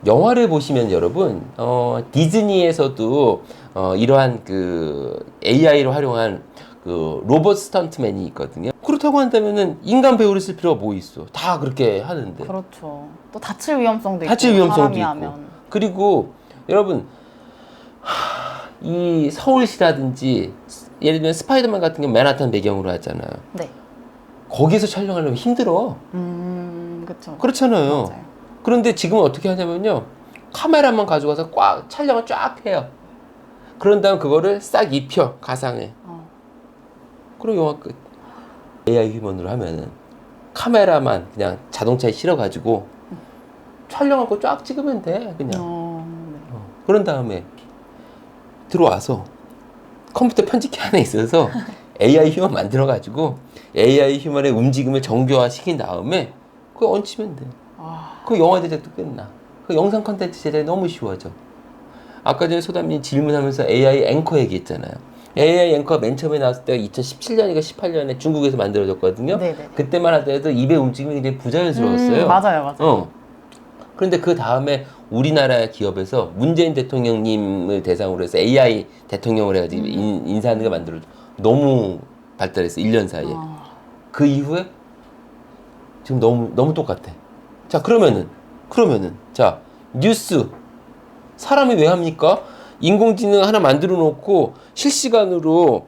영화를 보시면 여러분, 디즈니에서도 이러한 그 AI로 활용한 그 로봇 스턴트맨이 있거든요. 그렇다고 한다면은 인간 배우를 쓸 필요가 뭐 있어? 다 그렇게 하는데. 그렇죠. 또 다칠 위험성도 있고 다칠 위험성도 사람이 있고. 하면. 그리고 여러분, 이 서울시라든지 예를 들면 스파이더맨 같은 경우 맨하탄 배경으로 하잖아요. 네. 거기서 촬영하려면 힘들어. 그렇죠. 그렇잖아요. 맞아요. 그런데 지금은 어떻게 하냐면요. 카메라만 가져가서 꽉 촬영을 쫙 해요. 그런 다음 그거를 싹 입혀, 가상에. 그리고 영화 끝. AI 휴먼으로 하면은 카메라만 그냥 자동차에 실어가지고 촬영하고 쫙 찍으면 돼, 그냥. 네. 그런 다음에 들어와서 컴퓨터 편집기 안에 있어서 AI 휴먼 만들어가지고 AI 휴먼의 움직임을 정교화 시킨 다음에 그거 얹히면 돼. 그 영화 제작도 끝나. 그 영상 컨텐츠 제작이 너무 쉬워져. 아까 전에 소담님 질문하면서 AI 앵커 얘기했잖아요. AI 앵커 맨 처음에 나왔을 때가 2017년인가 18년에 중국에서 만들어졌거든요. 네네. 그때만 하더라도 입의 움직임이 굉장히 부자연스러웠어요. 맞아요. 그런데 그 다음에 우리나라 기업에서 문재인 대통령님을 대상으로 해서 AI 대통령을 해가지고 인사하는 게 만들어져. 너무 발달했어. 1년 사이에. 그 이후에 지금 너무 똑같아. 자, 그러면은 자, 뉴스 사람이 왜 합니까? 인공지능 하나 만들어 놓고 실시간으로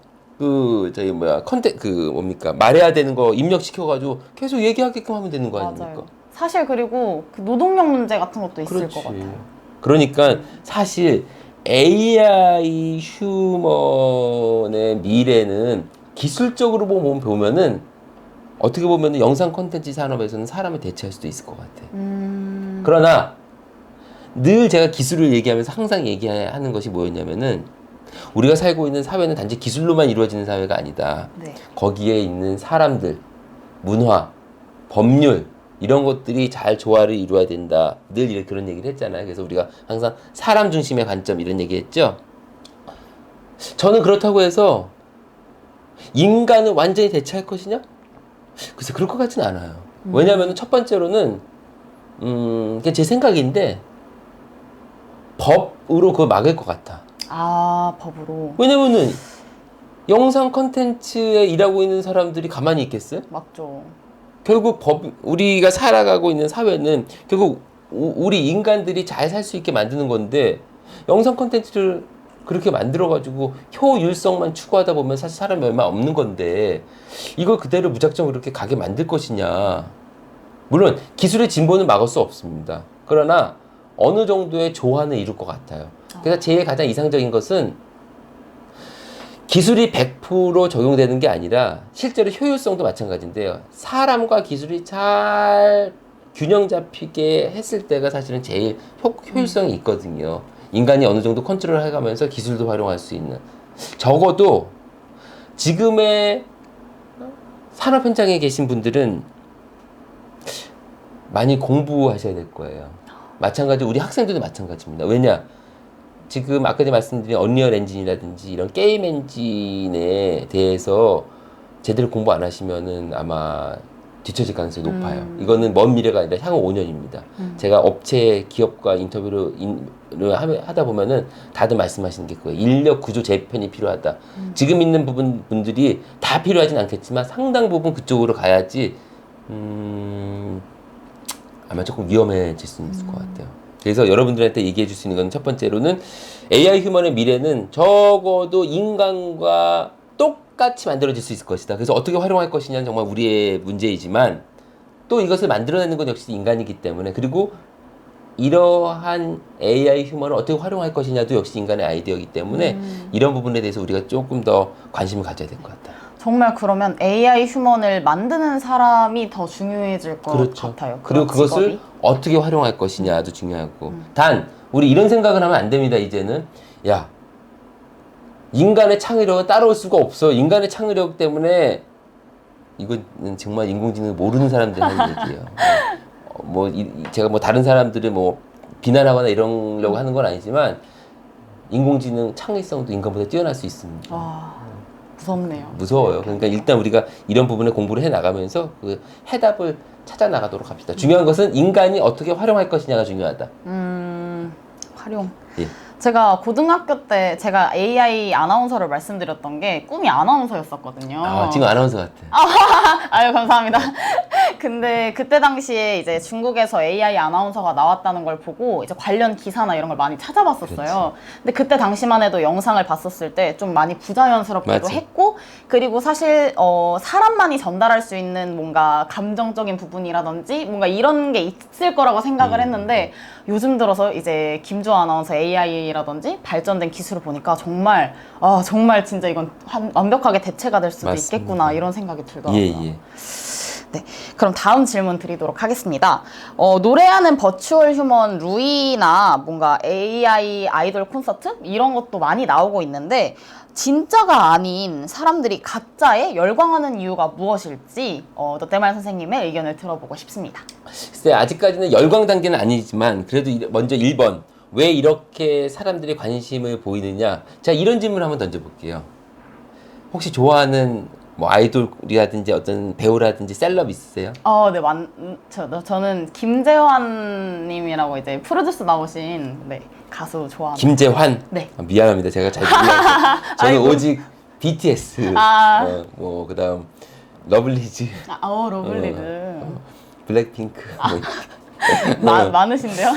말해야 되는 거 입력시켜 가지고 계속 얘기하게끔 하면 되는 거 아닙니까? 맞아요. 사실 그리고 그 노동력 문제 같은 것도 있을 그렇지. 것 같아요. 그러니까 사실 AI 휴먼의 미래는 기술적으로 보면은 어떻게 보면은 영상 콘텐츠 산업에서는 사람을 대체할 수도 있을 것 같아. 그러나 늘 제가 기술을 얘기하면서 항상 얘기하는 것이 뭐였냐면은 우리가 살고 있는 사회는 단지 기술로만 이루어지는 사회가 아니다. 네. 거기에 있는 사람들, 문화, 법률 이런 것들이 잘 조화를 이루어야 된다. 늘 이렇게 그런 얘기를 했잖아요. 그래서 우리가 항상 사람 중심의 관점 이런 얘기했죠. 저는 그렇다고 해서 인간을 완전히 대체할 것이냐? 글쎄 그럴 것 같지는 않아요. 왜냐하면 첫 번째로는 그게 제 생각인데 법으로 그걸 막을 것 같아. 법으로. 왜냐면은 영상 컨텐츠에 일하고 있는 사람들이 가만히 있겠어요? 맞죠. 결국 우리가 살아가고 있는 사회는 결국 우리 인간들이 잘 살 수 있게 만드는 건데 영상 컨텐츠를 그렇게 만들어가지고 효율성만 추구하다 보면 사실 사람이 얼마 없는 건데 이걸 그대로 무작정 그렇게 가게 만들 것이냐. 물론 기술의 진보는 막을 수 없습니다. 그러나 어느 정도의 조화는 이룰 것 같아요. 그래서 제일 가장 이상적인 것은 기술이 100% 적용되는 게 아니라 실제로 효율성도 마찬가지인데요. 사람과 기술이 잘 균형 잡히게 했을 때가 사실은 제일 효율성이 있거든요. 인간이 어느 정도 컨트롤을 해가면서 기술도 활용할 수 있는. 적어도 지금의 산업 현장에 계신 분들은 많이 공부하셔야 될 거예요. 마찬가지로 우리 학생들도 마찬가지입니다. 왜냐? 지금 아까 전에 말씀드린 언리얼 엔진이라든지 이런 게임 엔진에 대해서 제대로 공부 안 하시면은 아마 뒤처질 가능성이 높아요. 이거는 먼 미래가 아니라 향후 5년입니다. 제가 업체, 기업과 인터뷰를 하다 보면은 다들 말씀하시는 게 그거예요. 인력 구조 재편이 필요하다. 지금 있는 분들이 다 필요하진 않겠지만 상당 부분 그쪽으로 가야지 아마 조금 위험해질 수는 있을 것 같아요. 그래서 여러분들한테 얘기해 줄 수 있는 건 첫 번째로는 AI 휴먼의 미래는 적어도 인간과 똑같이 만들어질 수 있을 것이다. 그래서 어떻게 활용할 것이냐는 정말 우리의 문제이지만 또 이것을 만들어내는 건 역시 인간이기 때문에 그리고 이러한 AI 휴먼을 어떻게 활용할 것이냐도 역시 인간의 아이디어이기 때문에 이런 부분에 대해서 우리가 조금 더 관심을 가져야 될 것 같아요. 정말 그러면 AI 휴먼을 만드는 사람이 더 중요해질 것 그렇죠. 같아요. 그리고 그것을 어떻게 활용할 것이냐도 중요하고 단 우리 이런 생각을 하면 안 됩니다. 이제는 야 인간의 창의력은 따라올 수가 없어. 인간의 창의력 때문에 이건 정말 인공지능을 모르는 사람들이 하는 얘기예요. 제가 다른 사람들을 비난하거나 이러려고 하는 건 아니지만 인공지능 창의성도 인간보다 뛰어날 수 있습니다. 무섭네요. 무서워요. 그러니까 일단 우리가 이런 부분에 공부를 해 나가면서 그 해답을 찾아 나가도록 합시다. 중요한 것은 인간이 어떻게 활용할 것이냐가 중요하다. 활용. 예. 제가 고등학교 때 제가 AI 아나운서를 말씀드렸던 게 꿈이 아나운서였었거든요. 아, 지금 아나운서 같아. 아유, 감사합니다. 근데 그때 당시에 이제 중국에서 AI 아나운서가 나왔다는 걸 보고 이제 관련 기사나 이런 걸 많이 찾아봤었어요. 그렇지. 근데 그때 당시만 해도 영상을 봤었을 때 좀 많이 부자연스럽기도 맞아. 했고, 그리고 사실 사람만이 전달할 수 있는 뭔가 감정적인 부분이라든지 뭔가 이런 게 있을 거라고 생각을 했는데, 요즘 들어서 이제 김주아 아나운서 AI라든지 발전된 기술을 보니까 정말 정말 진짜 이건 완벽하게 대체가 될 수도 맞습니다. 있겠구나 이런 생각이 들더라고요. 예. 네, 그럼 다음 질문 드리도록 하겠습니다. 노래하는 버추얼 휴먼 루이나 뭔가 AI 아이돌 콘서트 이런 것도 많이 나오고 있는데, 진짜가 아닌 사람들이 가짜에 열광하는 이유가 무엇일지 롯데말 선생님의 의견을 들어보고 싶습니다. 글쎄, 아직까지는 열광 단계는 아니지만 그래도 먼저 1번. 왜 이렇게 사람들이 관심을 보이느냐? 자, 이런 질문을 한번 던져볼게요. 혹시 좋아하는 뭐 아이돌이라든지 어떤 배우라든지 셀럽 있으세요? 네, 저는 김재환님이라고 이제 프로듀스 나오신 가수 좋아합니다. 김재환? 네. 미안합니다. 제가 잘 몰라서. 저는 아이고. 오직 BTS, 그 다음 러블리즈, 러블리즈. 블랙핑크. 뭐 많으신데요?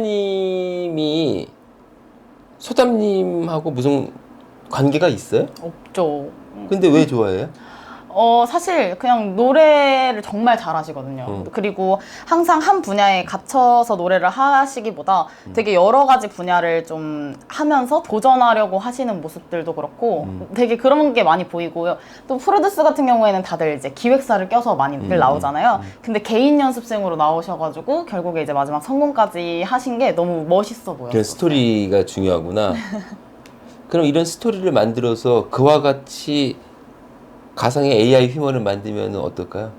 김재환님이 소담님하고 무슨 관계가 있어요? 없죠. 근데 왜 좋아해요? 사실 그냥 노래를 정말 잘하시거든요. 그리고 항상 한 분야에 갇혀서 노래를 하시기보다 되게 여러 가지 분야를 좀 하면서 도전하려고 하시는 모습들도 그렇고 되게 그런 게 많이 보이고요. 또 프로듀스 같은 경우에는 다들 이제 기획사를 껴서 많이들 나오잖아요. 근데 개인 연습생으로 나오셔가지고 결국에 이제 마지막 성공까지 하신 게 너무 멋있어 보여요. 그런 스토리가 중요하구나. 그럼 이런 스토리를 만들어서 그와 같이 가상의 AI 휴먼을 만들면 어떨까요?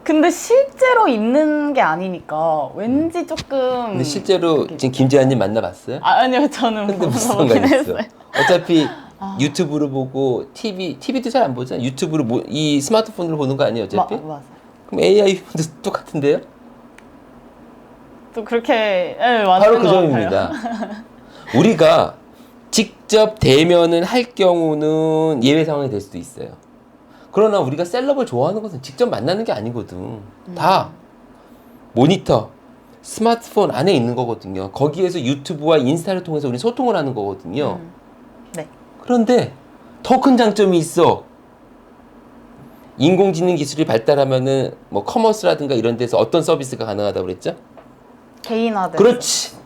근데 실제로 있는 게 아니니까 왠지 조금. 근데 실제로 지금 김재환님 만나봤어요? 아니요, 저는 근데 못 무슨 보긴 상관이 있어? 했어요. 어차피 유튜브로 보고 TV도 잘 안 보잖아. 유튜브로 이 스마트폰으로 보는 거 아니에요, 어차피? 맞아요. 그럼 AI 휴먼도 똑같은데요? 또 그렇게 맞는 바로 그 것 점입니다. 같아요. 우리가 직접 대면을 할 경우는 예외 상황이 될 수도 있어요. 그러나 우리가 셀럽을 좋아하는 것은 직접 만나는 게 아니거든. 다 모니터, 스마트폰 안에 있는 거거든요. 거기에서 유튜브와 인스타를 통해서 우리 소통을 하는 거거든요. 네. 그런데 더 큰 장점이 있어. 인공지능 기술이 발달하면은 뭐 커머스라든가 이런 데서 어떤 서비스가 가능하다고 그랬죠? 개인화된. 그렇지.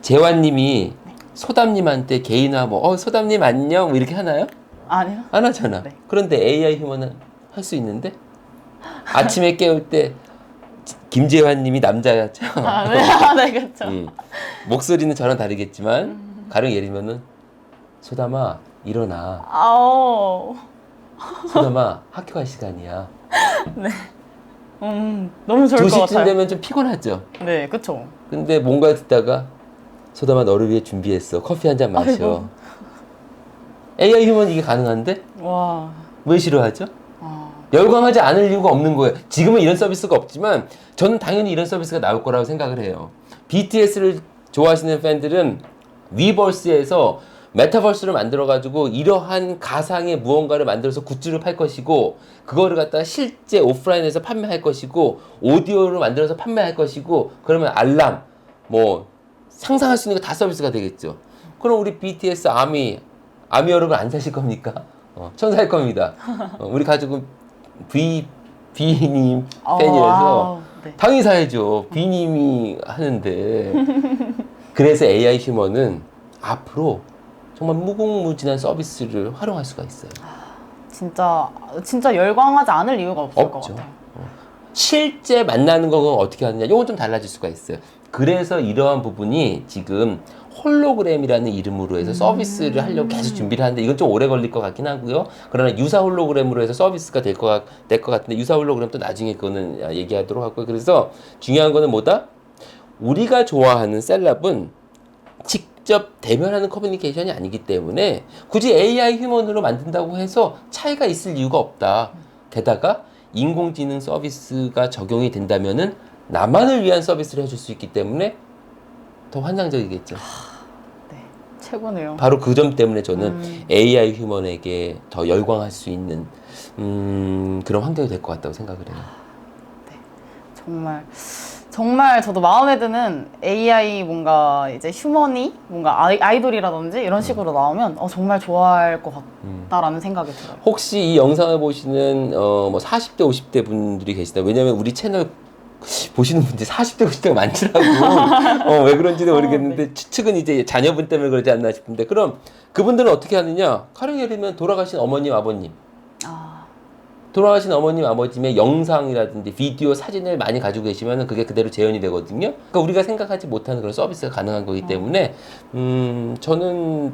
재환님이 소담님한테 개인화 소담님 안녕 뭐 이렇게 하나요? 아니요. 안 하잖아. 네. 그런데 AI 휴먼은 할 수 있는데 아침에 깨울 때 김재환님이 남자였죠. 네, 그렇죠. 목소리는 저랑 다르겠지만 가령 예를 들면은 소담아 일어나. 소담아 학교 갈 시간이야. 너무 좋을 것 2시쯤 같아요. 되면 좀 피곤하죠. 네, 그쵸. 근데 뭔가 듣다가 소담아 너를 위해 준비했어. 커피 한 잔 마셔. 아이고. AI 휴먼 이게 가능한데? 와. 왜 싫어하죠? 열광하지 않을 이유가 없는 거예요. 지금은 이런 서비스가 없지만 저는 당연히 이런 서비스가 나올 거라고 생각을 해요. BTS를 좋아하시는 팬들은 위버스에서 메타버스를 만들어가지고 이러한 가상의 무언가를 만들어서 굿즈를 팔 것이고 그거를 갖다가 실제 오프라인에서 판매할 것이고 오디오를 만들어서 판매할 것이고 그러면 알람 뭐 상상할 수 있는 거 다 서비스가 되겠죠. 그럼 우리 BTS 아미 여러분 안 사실 겁니까? 전 살 겁니다. 우리 가족은 B님 팬이라서 네. 당연히 사야죠. B님이 하는데 그래서 AI 휴먼은 앞으로 정말 무궁무진한 서비스를 활용할 수가 있어요. 진짜 열광하지 않을 이유가 없을 것 없죠. 같아요. 실제 만나는 건 어떻게 하느냐 이건 좀 달라질 수가 있어요. 그래서 이러한 부분이 지금 홀로그램이라는 이름으로 해서 서비스를 하려고 계속 준비를 하는데 이건 좀 오래 걸릴 것 같긴 하고요. 그러나 유사 홀로그램으로 해서 서비스가 될 것 같은데 유사 홀로그램 또 나중에 그거는 얘기하도록 하고요. 그래서 중요한 거는 뭐다? 우리가 좋아하는 셀럽은 직접 직접 대면하는 커뮤니케이션이 아니기 때문에 굳이 AI 휴먼으로 만든다고 해서 차이가 있을 이유가 없다. 게다가 인공지능 서비스가 적용이 된다면은 나만을 위한 서비스를 해줄 수 있기 때문에 더 환상적이겠죠. 네, 최고네요. 바로 그 점 때문에 저는 AI 휴먼에게 더 열광할 수 있는 그런 환경이 될 것 같다고 생각을 해요. 정말 저도 마음에 드는 AI 뭔가 이제 휴머니 뭔가 아이돌이라든지 이런 식으로 나오면 정말 좋아할 것 같다라는 생각이 들어요. 혹시 이 영상을 보시는 뭐 40대, 50대 분들이 계시다. 왜냐면 우리 채널 보시는 분들이 40대, 50대가 많더라고. 왜 그런지는 모르겠는데 추측은 이제 자녀분 때문에 그러지 않나 싶은데 그럼 그분들은 어떻게 하느냐? 가령 예를 들면 돌아가신 어머님, 아버님. 돌아가신 어머님, 아버님의 영상이라든지 비디오, 사진을 많이 가지고 계시면 그게 그대로 재현이 되거든요. 그러니까 우리가 생각하지 못하는 그런 서비스가 가능한 거기 때문에 저는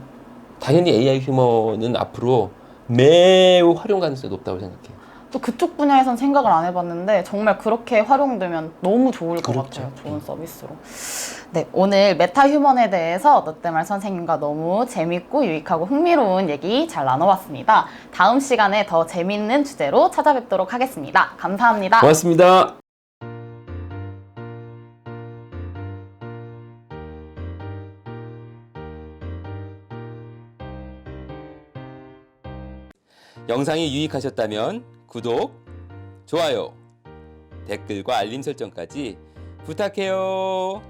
당연히 AI 휴머는 앞으로 매우 활용 가능성이 높다고 생각해요. 또 그쪽 분야에선 생각을 안 해봤는데 정말 그렇게 활용되면 너무 좋을 것 그렇죠. 같아요. 좋은 서비스로. 네, 오늘 메타휴먼에 대해서 롯데말 선생님과 너무 재밌고 유익하고 흥미로운 얘기 잘 나눠봤습니다. 다음 시간에 더 재밌는 주제로 찾아뵙도록 하겠습니다. 감사합니다. 고맙습니다. 영상이 유익하셨다면 구독, 좋아요, 댓글과 알림 설정까지 부탁해요.